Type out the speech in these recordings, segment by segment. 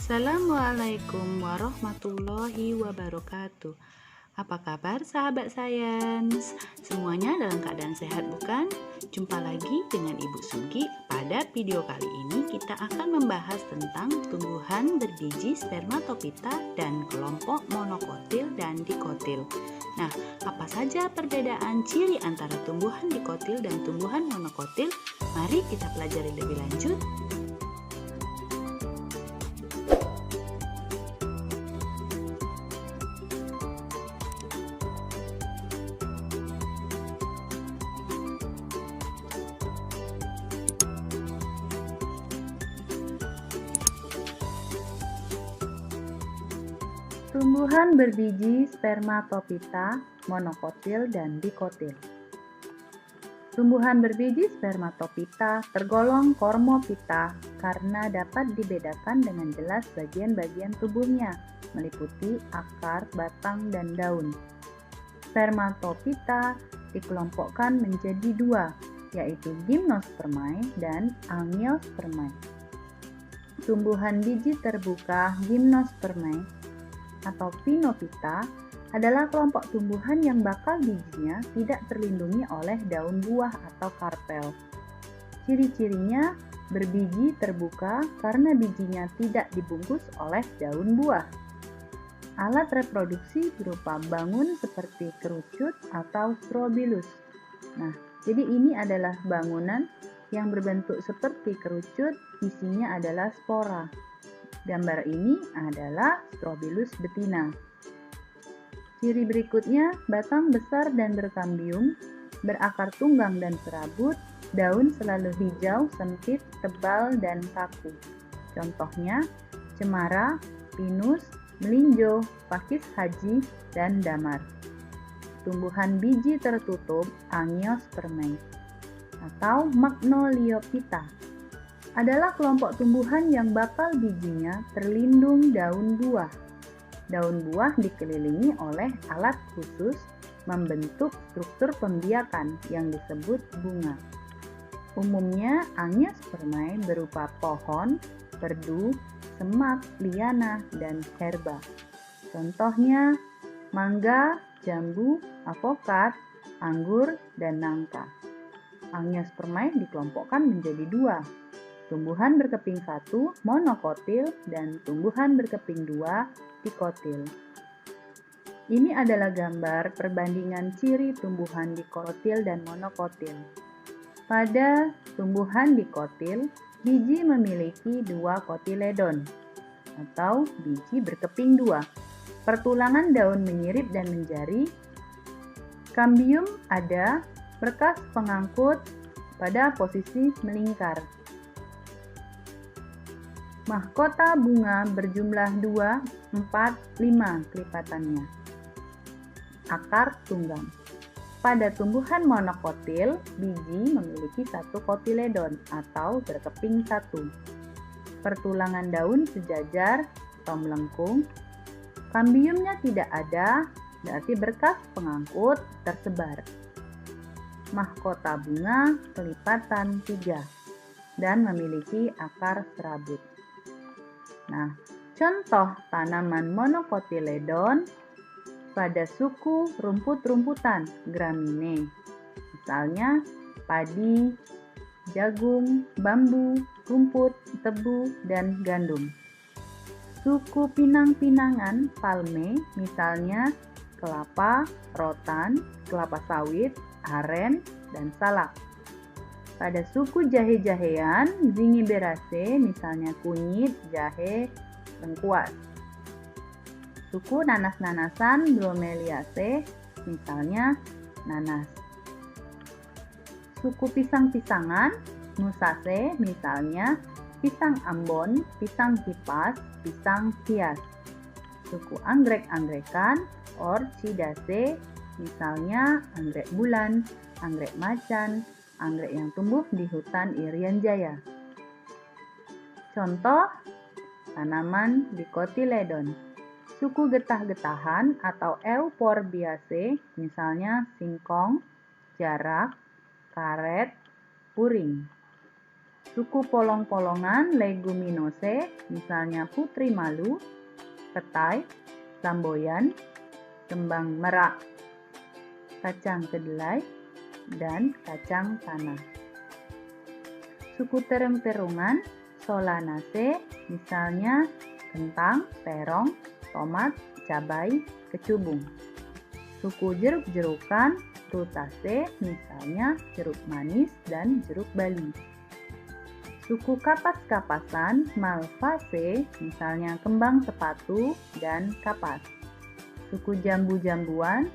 Assalamualaikum warahmatullahi wabarakatuh. Apa kabar sahabat sains? Semuanya dalam keadaan sehat bukan? Jumpa lagi dengan Ibu Sugi. Pada video kali ini kita akan membahas tentang tumbuhan berbiji spermatopita dan kelompok monokotil dan dikotil. Nah, apa saja perbedaan ciri antara tumbuhan dikotil dan tumbuhan monokotil? Mari kita pelajari lebih lanjut. Tumbuhan berbiji spermatopita, monokotil, dan dikotil. Tumbuhan berbiji spermatopita tergolong kormopita karena dapat dibedakan dengan jelas bagian-bagian tubuhnya, meliputi akar, batang, dan daun. Spermatopita dikelompokkan menjadi dua, yaitu gymnospermae dan angiospermae. Tumbuhan biji terbuka gymnospermae atau pinopita adalah kelompok tumbuhan yang bakal bijinya tidak terlindungi oleh daun buah atau karpel. Ciri-cirinya berbiji terbuka karena bijinya tidak dibungkus oleh daun buah. Alat reproduksi berupa bangun seperti kerucut atau strobilus. Nah, jadi ini adalah bangunan yang berbentuk seperti kerucut, isinya adalah spora. Gambar ini adalah strobilus betina. Ciri berikutnya, batang besar dan berkambium, berakar tunggang dan serabut, daun selalu hijau, sempit, tebal, dan kaku. Contohnya, cemara, pinus, melinjo, pakis haji, dan damar. Tumbuhan biji tertutup angiospermae atau magnoliopita adalah kelompok tumbuhan yang bakal bijinya terlindung daun buah. Daun buah dikelilingi oleh alat khusus membentuk struktur pembiakan yang disebut bunga. Umumnya angiospermae berupa pohon, perdu, semak, liana, dan herba. Contohnya mangga, jambu, apokat, anggur, dan nangka. Angiospermae dikelompokkan menjadi dua, tumbuhan berkeping satu, monokotil, dan tumbuhan berkeping dua, dikotil. Ini adalah gambar perbandingan ciri tumbuhan dikotil dan monokotil. Pada tumbuhan dikotil, biji memiliki dua kotiledon atau biji berkeping dua. Pertulangan daun menyirip dan menjari. Kambium ada, berkas pengangkut pada posisi melingkar. Mahkota bunga berjumlah 2, 4, 5 kelipatannya. Akar tunggang. Pada tumbuhan monokotil, biji memiliki satu kotiledon atau berkeping satu. Pertulangan daun sejajar atau melengkung. Kambiumnya tidak ada, berarti berkas pengangkut tersebar. Mahkota bunga kelipatan 3 dan memiliki akar serabut. Nah, contoh tanaman monokotiledon pada suku rumput-rumputan Gramineae. Misalnya padi, jagung, bambu, rumput, tebu, dan gandum. Suku pinang-pinangan Palmae, misalnya kelapa, rotan, kelapa sawit, aren, dan salak. Pada suku jahe-jahean, Zingiberaceae, misalnya kunyit, jahe, lengkuas. Suku nanas-nanasan Bromeliaceae, misalnya nanas. Suku pisang-pisangan Musaceae, misalnya pisang ambon, pisang kipas, pisang hias. Suku anggrek-angrekan Orchidaceae, misalnya anggrek bulan, anggrek macan, anggrek yang tumbuh di hutan Irian Jaya. Contoh tanaman dikotiledon. Suku getah-getahan atau Euphorbiaceae, misalnya singkong, jarak, karet, puring. Suku polong-polongan leguminosae, misalnya putri malu, petai, lamboyan, kembang merak, kacang kedelai, dan kacang tanah. Suku terung-terungan Solanaceae, misalnya kentang, terong, tomat, cabai, kecubung. Suku jeruk-jerukan Rutaceae, misalnya jeruk manis dan jeruk bali. Suku kapas-kapasan Malvaceae, misalnya kembang sepatu dan kapas. Suku jambu-jambuan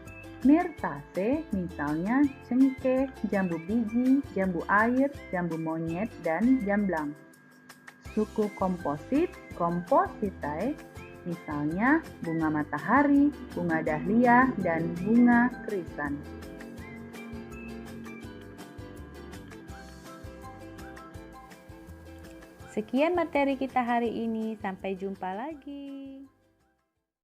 Myrtaceae, misalnya cengkeh, jambu biji, jambu air, jambu monyet, dan jamblang. Suku komposit Compositae, misalnya bunga matahari, bunga dahlia, dan bunga krisan. Sekian materi kita hari ini, sampai jumpa lagi.